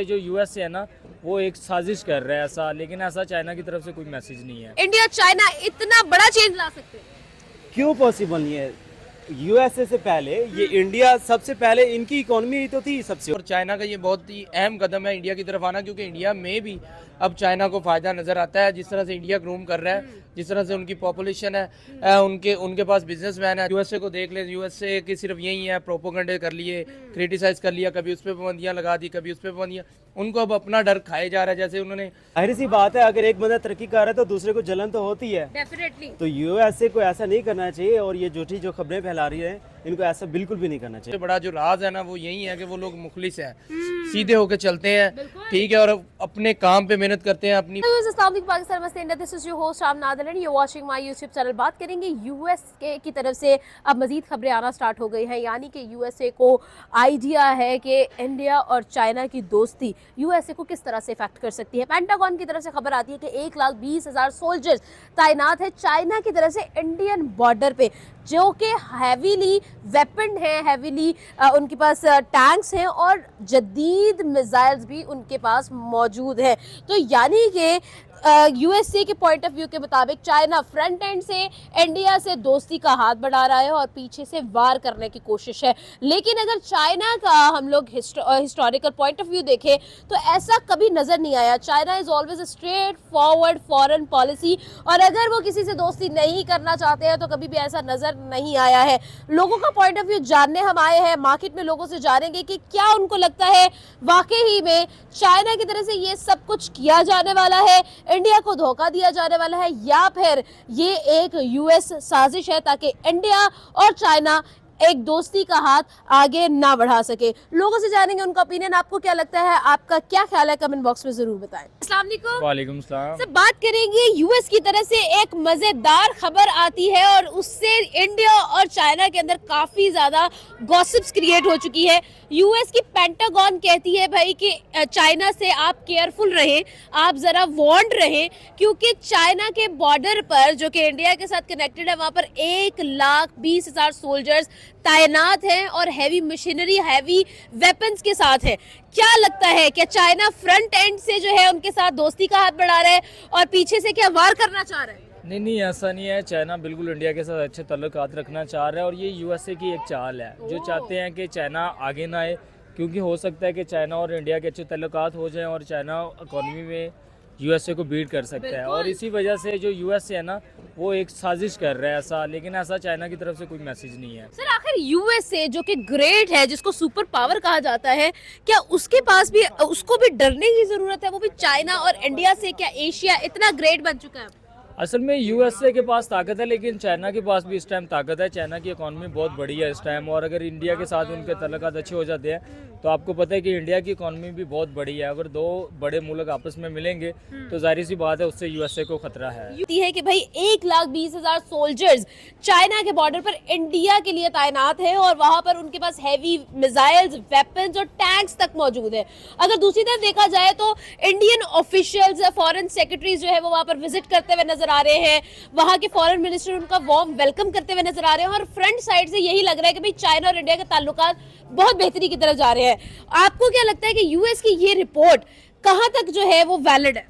जो यूएस है ना वो एक साजिश कर रहा है ऐसा, लेकिन ऐसा चाइना की तरफ से कोई मैसेज नहीं है। इंडिया चाइना इतना बड़ा चेंज ला सकते हैं? क्यों पॉसिबल नहीं है? यूएसए से पहले ये इंडिया सबसे पहले इनकी इकोनॉमी तो थी सबसे। और चाइना का ये बहुत ही अहम कदम है इंडिया की तरफ आना, क्योंकि इंडिया में भी अब चाइना को फायदा नजर आता है। जिस तरह से इंडिया ग्रूम कर रहा है, जिस तरह से उनकी पॉपुलेशन है, उनके पास बिजनेसमैन है। यूएसए को देख ले, यूएसए की सिर्फ यही है, प्रोपोगंडे कर लिए, क्रिटिसाइज कर लिया, कभी उस पर पाबंदियां लगा दी, कभी उस पर पाबंदियां। उनको अब अपना डर खाए जा रहा है। जैसे उन्होंने जाहिर सी बात है, अगर एक बंदा तरक्की कर रहा है तो दूसरे को जलन तो होती है। डेफिनेटली। तो यूएसए को ऐसा नहीं करना चाहिए, और ये झूठी जो खबरें फैला रही है इनको ऐसा बिल्कुल भी नहीं करना चाहिए। सबसे बड़ा जो राज है ना वो यही है कि वो लोग मुखलिस हैं, सीधे होकर चलते हैं, ठीक है, और अपने काम पे मेहनत करते हैं अपनी। पाकिस्तान मस्ती India, this is your host Sham Nadal and you watching my YouTube channel. बात करेंगे यूएस की तरफ से अब मजीद खबरें आना स्टार्ट हो गई हैं, यानी कि यूएसए को आइडिया है कि इंडिया और चाइना की दोस्ती यूएसए को किस तरह से इफेक्ट कर सकती है। पेंटागन की तरफ से खबर आती है कि 1,20,000 सोल्जर्स तैनात है चाइना की तरफ से इंडियन बॉर्डर पे, जो कि हैवीली वेपन्ड है, हैवीली उनके पास टैंक्स हैं और जदीद मिसाइल्स भी उनके पास मौजूद है। तो यानी कि यूएसए के पॉइंट ऑफ व्यू के मुताबिक चाइना फ्रंट एंड से इंडिया से दोस्ती का हाथ बढ़ा रहा है और पीछे से वार करने की कोशिश है। लेकिन अगर चाइना का हम लोग हिस्टोरिकल पॉइंट ऑफ व्यू देखें तो ऐसा कभी नजर नहीं आया। China is always straight forward foreign policy, और अगर वो किसी से दोस्ती नहीं करना चाहते हैं तो कभी भी ऐसा नजर नहीं आया है। लोगों का पॉइंट ऑफ व्यू जानने हम आए हैं, मार्केट में लोगों से जानेंगे कि क्या उनको लगता है वाकई ही में चाइना की तरफ से ये सब कुछ किया जाने वाला है, इंडिया को धोखा दिया जाने वाला है, या फिर ये एक यूएस साजिश है ताकि इंडिया और चाइना एक दोस्ती का हाथ आगे ना बढ़ा सके। लोगों से जानेंगे उनका ओपिनियन। आपको क्या लगता है, आपका क्या ख्याल है, कमेंट बॉक्स में जरूर बताएं। अस्सलाम वालेकुम। वालेकुम सलाम। सब बात करेंगे यूएस की तरफ से एक मजेदार खबर आती है और उससे इंडिया और चाइना के अंदर काफी ज्यादा गॉसिप्स क्रिएट हो चुकी है। यूएस की पेंटागन कहती है भाई कि चाइना से आप केयरफुल रहें, आप जरा वार्न्ड रहें, क्योंकि चाइना के बॉर्डर पर जो कि इंडिया के साथ कनेक्टेड है वहां पर 1,20,000 सोल्जर्स तैनात हैं और हैवी मशीनरी, हैवी वेपन्स के साथ है। क्या लगता है कि चाइना फ्रंट एंड से जो है उनके साथ दोस्ती का हाथ बढ़ा रहा है और पीछे से क्या वार करना चाह रहा है? नहीं, ऐसा नहीं है। चाइना बिल्कुल इंडिया के साथ अच्छे ताल्लुकात रखना चाह रहा है और ये यूएसए की एक चाल है, जो चाहते हैं कि चाइना आगे ना आए, क्योंकि हो सकता है कि चाइना और इंडिया के अच्छे ताल्लुकात हो जाएं और चाइना इकोनॉमी में यूएसए को बीट कर सकता है। और इसी वजह से जो यूएसए है ना वो एक साजिश कर रहा है ऐसा, लेकिन ऐसा चाइना की तरफ से कोई मैसेज नहीं है। सर आखिर यूएसए जो कि ग्रेट है, जिसको सुपर पावर कहा जाता है, क्या उसके पास भी, उसको भी डरने की जरूरत है? वो भी चाइना और इंडिया से, क्या एशिया इतना ग्रेट बन चुका है? असल में यूएसए के पास ताकत है, लेकिन चाइना के पास भी इस टाइम ताकत है। चाइना की इकॉनमी बहुत बड़ी है इस टाइम, और अगर इंडिया के साथ उनके ताल्लुकात अच्छे हो जाते हैं तो आपको पता है कि इंडिया की इकॉनमी भी बहुत बड़ी है। अगर दो बड़े मुल्क आपस में मिलेंगे तो जाहिर सी बात है उससे यूएसए को खतरा है कि भाई 1,20,000 सोल्जर्स चाइना के बॉर्डर पर इंडिया के लिए तैनात है और वहां पर उनके पास हैवी मिसाइल्स, वेपन्स और टैंक्स तक मौजूद है। अगर दूसरी तरफ देखा जाए तो इंडियन ऑफिशियल्स, फॉरेन सेक्रेटरीज जो है वो वहां पर विजिट करते हुए नजर आ रहे हैं, वहां के फॉरेन मिनिस्टर उनका वार्म वेलकम करते हुए नजर आ रहे हैं, और फ्रंट साइड से यही लग रहा है कि भाई चाइना और इंडिया के ताल्लुकात बहुत बेहतरी की तरफ जा रहे हैं। आपको क्या लगता है कि यूएस की ये रिपोर्ट कहां तक जो है वो वैलिड है?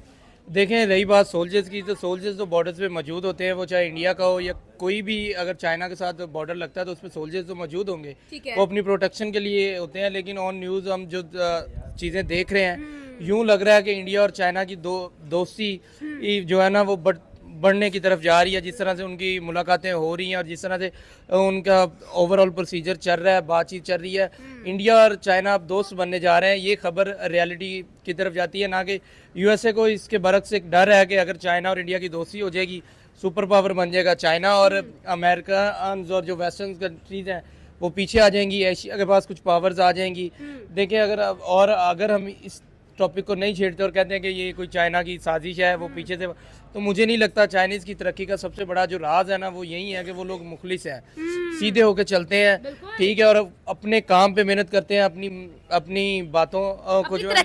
देखें, रही बात सोल्जर्स की, तो सोल्जर्स तो बॉर्डर्स पे मौजूद होते हैं, वो चाहे इंडिया का हो या कोई भी। अगर चाइना के साथ बॉर्डर लगता है तो उसमें सोल्जर्स तो मौजूद होंगे, वो अपनी प्रोटेक्शन के लिए होते हैं। लेकिन ऑन न्यूज़ हम जो चीज़ें देख रहे हैं, यूँ लग रहा है कि इंडिया और चाइना की दोस्ती जो है ना वो बढ़ने की तरफ जा रही है। जिस तरह से उनकी मुलाकातें हो रही हैं और जिस तरह से उनका ओवरऑल प्रोसीजर चल रहा है, बातचीत चल रही है, इंडिया और चाइना अब दोस्त बनने जा रहे हैं, ये खबर रियलिटी की तरफ जाती है। ना कि यूएसए को इसके बरक्स एक डर है कि अगर चाइना और इंडिया की दोस्ती हो जाएगी, सुपर पावर बन जाएगा चाइना, और अमेरिका और जो वेस्टर्न कंट्रीज हैं वो पीछे आ जाएंगी, एशिया के पास कुछ पावर्स आ जाएंगी। देखिए, अगर हम इस टॉपिक को नहीं छेड़ते और कहते हैं कि ये कोई चाइना की साजिश है, वो पीछे से, तो मुझे नहीं लगता। चाइनीज़ की तरक्की का सबसे बड़ा जो राज है ना वो यही है कि वो लोग मुखलिस हैं, सीधे होकर चलते हैं, ठीक है, और अपने काम पे मेहनत करते हैं, अपनी बातों को जो है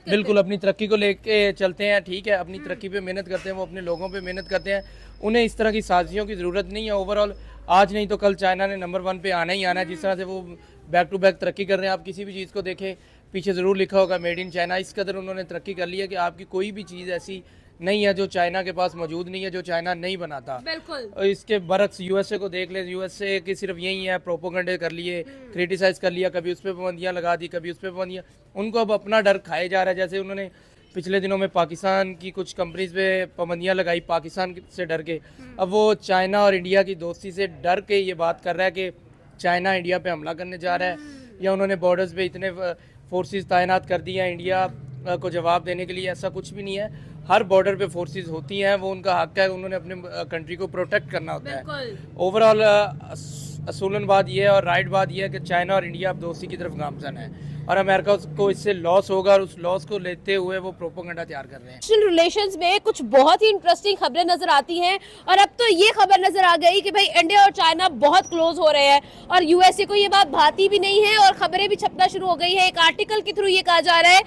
बिल्कुल अपनी तरक्की को लेके चलते हैं, ठीक है, अपनी तरक्की पे मेहनत करते हैं, वो अपने लोगों पे मेहनत करते हैं। उन्हें इस तरह की साजिशों की ज़रूरत नहीं है। ओवरऑल आज नहीं तो कल चाइना ने नंबर 1 पे आना ही आना है। जिस तरह से वो बैक टू बैक तरक्की कर रहे हैं, आप किसी भी चीज़ को देखें पीछे ज़रूर लिखा होगा मेड इन चाइना। इस कदर उन्होंने तरक्की कर ली है कि आपकी कोई भी चीज़ ऐसी नहीं है जो चाइना के पास मौजूद नहीं है, जो चाइना नहीं बनाता। बिल्कुल। और इसके बरक्स यूएसए को देख ले, यूएसए की सिर्फ यही है प्रोपोगंडे कर लिए, क्रिटिसाइज कर लिया, कभी उस पर पाबंदियाँ लगा दी, कभी उस पर पाबंदियाँ। उनको अब अपना डर खाए जा रहा है। जैसे उन्होंने पिछले दिनों में पाकिस्तान की कुछ कंपनीज पे पाबंदियाँ लगाई पाकिस्तान से डर के। अब वो चाइना और इंडिया की दोस्ती से डर के ये बात कर रहा है कि चाइना इंडिया पे हमला करने जा रहा है, या उन्होंने बॉर्डर्स पे इतने फोर्सेस तैनात कर दिए हैं इंडिया को जवाब देने के लिए। ऐसा कुछ भी नहीं है। हर बॉर्डर पे फोर्सेस होती हैं, वो उनका हक है, उन्होंने अपने कंट्री को प्रोटेक्ट करना होता है। ओवरऑल असूलन बात यह है और राइट बात यह है कि चाइना और इंडिया अब दोस्ती की तरफ गामजन है, और अमेरिका को इससे लॉस होगा, और उस लॉस को लेते हुए वो प्रोपोगंडा तैयार कर रहे हैं। इंटरनेशनल रिलेशंस में कुछ बहुत ही इंटरेस्टिंग खबरें नजर आती हैं, और अब तो ये खबर नजर आ गई कि भाई इंडिया और चाइना बहुत क्लोज हो रहे हैं, और यूएसए को ये बात भाती भी नहीं है और खबरें भी छपना शुरू हो गई है। एक आर्टिकल के थ्रू ये कहा जा रहा है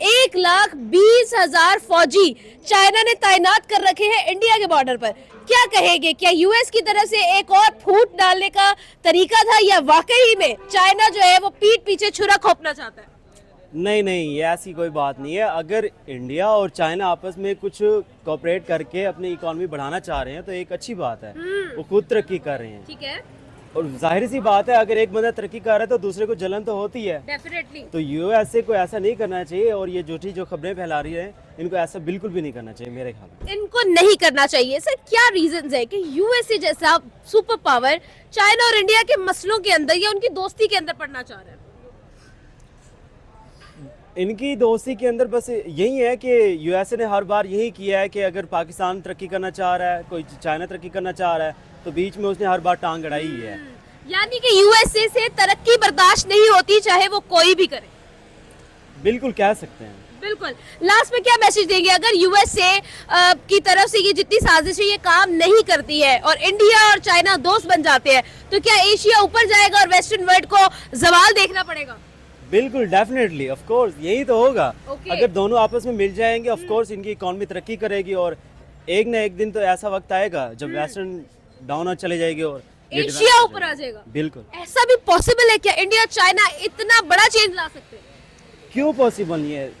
1,20,000 फौजी चाइना ने तैनात कर रखे हैं इंडिया के बॉर्डर पर। क्या कहेंगे, क्या यूएस की तरफ से एक और फूट डालने का तरीका था, या वाकई में चाइना जो है वो पीठ पीछे छुरा खोपना चाहता है? नहीं नहीं, ये ऐसी कोई बात नहीं है। अगर इंडिया और चाइना आपस में कुछ कोऑपरेट करके अपनी इकोनॉमी बढ़ाना चाह रहे हैं तो एक अच्छी बात है। वो खुद तरक्की कर रहे हैं, ठीक है, और जाहिर सी बात है अगर एक बंदा तरक्की कर रहा है तो दूसरे को जलन तो होती है। डेफिनेटली। तो यूएसए को ऐसा नहीं करना चाहिए, और ये झूठी जो खबरें फैला रही है इनको ऐसा बिल्कुल भी नहीं करना चाहिए मेरे ख्याल में। इनको नहीं करना चाहिए। सर क्या रीजंस है कि यूएसए जैसा सुपर पावर चाइना और इंडिया के मसलों के अंदर या उनकी दोस्ती के अंदर पड़ना चाह रहा है? इनकी दोस्ती के अंदर बस यही है कि यूएसए ने हर बार यही किया है कि अगर पाकिस्तान तरक्की करना चाह रहा है, कोई चाइना तरक्की करना चाह रहा है, तो बीच में उसने हर बार टांग अड़ाई ही है। यानी कि यूएसए से तरक्की बर्दाश्त नहीं होती, चाहे वो कोई भी करे। बिल्कुल कह सकते हैं। बिल्कुल। लास्ट में क्या मैसेज देंगे अगर यूएसए की तरफ से ये जितनी साजिश है ये काम नहीं करती है और इंडिया और चाइना दोस्त बन जाते हैं, तो क्या एशिया ऊपर जाएगा और वेस्टर्न वर्ल्ड को जवाल देखना पड़ेगा? बिल्कुल, डेफिनेटली, ऑफ कोर्स यही तो होगा। Okay. अगर दोनों आपस में मिल जाएंगे ऑफ कोर्स इनकी इकोनॉमी तरक्की करेगी, और एक ना एक दिन तो ऐसा वक्त आएगा जब वेस्टर्न डाउन चले जाएगी और एशिया ऊपर आ जाएगा। बिल्कुल। ऐसा भी पॉसिबल है क्या? इंडिया चाइना इतना बड़ा चेंज ला सकते हैं? क्यों पॉसिबल नहीं है?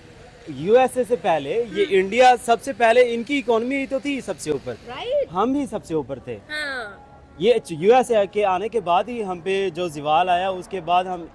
यूएसए से पहले ये इंडिया सबसे पहले, इनकी इकोनॉमी तो थी सबसे ऊपर, राइट। हम ही सबसे ऊपर थे। हाँ। ये यूएसए के आने के बाद ही हम पे जो ज़वाल आया, उसके बाद हम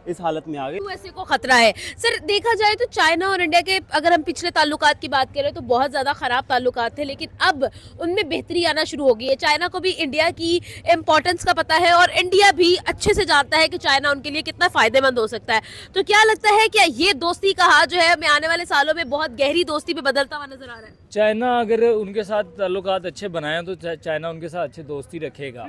इस हालत में आ गए। यूएसए को खतरा है। सर देखा जाए तो चाइना और इंडिया के अगर हम पिछले ताल्लुकात की बात करें तो बहुत ज़्यादा ख़राब ताल्लुकात थे, लेकिन अब उनमें बेहतरी आना शुरू हो गई है। चाइना को भी इंडिया की इम्पोर्टेंस का पता है और इंडिया भी अच्छे से जानता है कि चाइना उनके लिए कितना फ़ायदेमंद हो सकता है। तो क्या लगता है क्या ये दोस्ती का हाथ जो है हमें आने वाले सालों में बहुत गहरी दोस्ती में बदलता हुआ नजर आ रहा है? चाइना अगर उनके साथ ताल्लुकात अच्छे बनाए तो चाइना उनके साथ अच्छी दोस्ती रखेगा।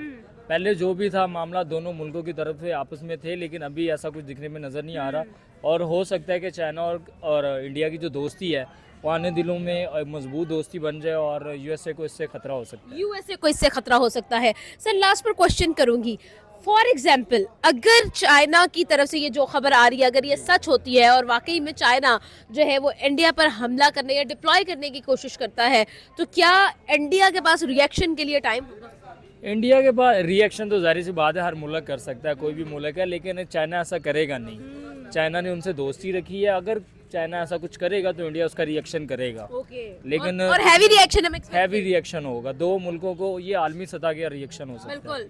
पहले जो भी था मामला दोनों मुल्कों की तरफ से आपस में थे, लेकिन अभी ऐसा कुछ दिखने में नज़र नहीं आ रहा, और हो सकता है कि चाइना और इंडिया की जो दोस्ती है वो आने दिनों में मजबूत दोस्ती बन जाए और यूएसए को इससे खतरा हो सकता है। यूएसए को इससे खतरा हो सकता है। सर लास्ट पर क्वेश्चन करूंगी, फॉर एग्जाम्पल अगर चाइना की तरफ से ये जो खबर आ रही है अगर ये सच होती है और वाकई में चाइना जो है वो इंडिया पर हमला करने या डिप्लॉय करने की कोशिश करता है, तो क्या इंडिया के पास रिएक्शन के लिए टाइम होगा? इंडिया के पास रिएक्शन तो जाहिर सी बात है हर मुल्क कर सकता है, कोई भी मुल्क है, लेकिन चाइना ऐसा करेगा नहीं। चाइना ने उनसे दोस्ती रखी है, अगर चाइना ऐसा कुछ करेगा तो इंडिया उसका रिएक्शन करेगा। लेकिन और हैवी रिएक्शन हम expect हैवी रिएक्शन होगा। दो मुल्कों को ये आलमी सतह का रिएक्शन हो सकता है। बिल्कुल।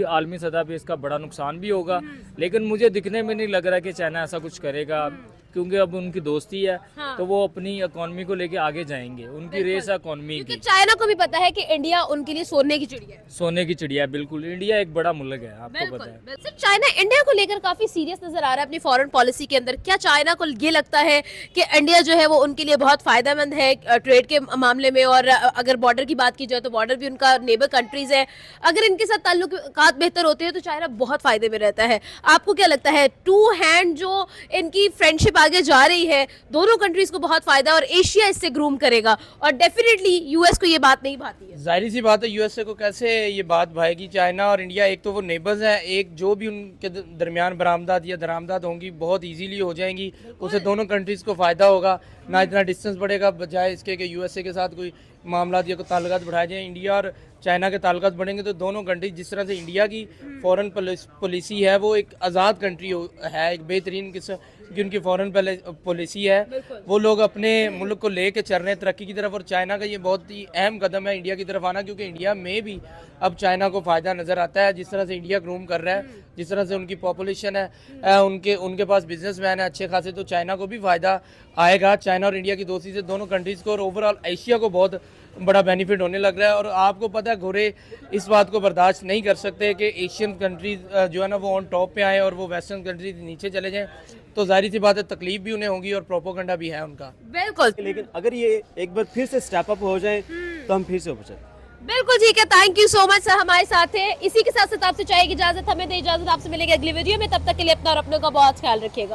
आलमी सतह पे इसका बड़ा नुकसान भी होगा, लेकिन मुझे दिखने में नहीं लग रहा कि चाइना ऐसा कुछ करेगा, क्योंकि अब उनकी दोस्ती है। हाँ। तो वो अपनी इकोनॉमी को लेके आगे जाएंगे, उनकी रेस है इकोनॉमी क्योंकि की। चाइना को भी पता है कि इंडिया उनके लिए सोने की चिड़िया है। सोने की चिड़िया, बिल्कुल। इंडिया एक बड़ा मुल्क है, आपको पता है। सर चाइना इंडिया को लेकर काफी सीरियस नजर आ रहा है अपनी फॉरेन पॉलिसी के अंदर। क्या चाइना को ये लगता है कि इंडिया जो है वो उनके लिए बहुत फायदेमंद है ट्रेड के मामले में, और अगर बॉर्डर की बात की जाए तो बॉर्डर भी उनका नेबर कंट्रीज है, अगर इनके साथ ताल्लुकात बेहतर होते हैं तो चाइना बहुत फायदे में रहता है? आपको क्या लगता है टू हैंड जो इनकी फ्रेंडशिप आगे जा रही है, दोनों कंट्रीज को बहुत फायदा और एशिया इससे ग्रूम करेगा और डेफिनेटली यूएस को ये बात नहीं भाती है। जाहिर सी बात है यूएसए को कैसे ये बात भाएगी। चाइना और इंडिया एक तो वो नेबर्स हैं, एक जो भी उनके दरमियान बरामदात या दरामदात होंगी बहुत इजीली हो जाएंगी, उससे दोनों कंट्रीज़ को फ़ायदा होगा, ना इतना डिस्टेंस बढ़ेगा, बजाय इसके कि यूएसए के साथ कोई मामला या कोई ताल्लुकात बढ़ाए जाएँ। इंडिया और चाइना के ताल्लुकात बढ़ेंगे तो दोनों कंट्री, जिस तरह से इंडिया की फॉरेन पॉलिसी है वो एक आज़ाद कंट्री है, एक बेहतरीन किस्म की उनकी फॉरेन पॉलिसी है, वो लोग अपने मुल्क को लेके चल रहे हैं तरक्की की तरफ। और चाइना का ये बहुत ही अहम कदम है इंडिया की तरफ आना, क्योंकि इंडिया में भी अब चाइना को फ़ायदा नज़र आता है, जिस तरह से इंडिया ग्रूम कर रहा है, जिस तरह से उनकी पॉपुलेशन है, उनके पास बिजनेसमैन है अच्छे खासे, तो चाइना को भी फ़ायदा आएगा। चाइना और इंडिया की दोस्ती से दोनों कंट्रीज़ को और ओवरऑल एशिया को बहुत बड़ा बेनिफिट होने लग रहा है। और आपको पता है गोरे इस बात को बर्दाश्त नहीं कर सकते कि एशियन कंट्रीज जो है ना वो ऑन टॉप पे आए और वो वेस्टर्न कंट्रीज नीचे चले जाएं, तो जाहिर सी बात है तकलीफ भी उन्हें होगी और प्रोपोगंडा भी है उनका। बिल्कुल, लेकिन अगर ये एक बार फिर से स्टेप अप हो जाए तो हम फिर से ऊपर चलें। बिल्कुल ठीक है। Thank you so much sir हमारे साथ थे। इसी के साथ साथ आपसे चाहिए इजाजत, हमें दे इजाजत, आपसे मिलेंगे अगली वीडियो में। तब तक के लिए अपना और अपनों का बहुत ख्याल रखिएगा।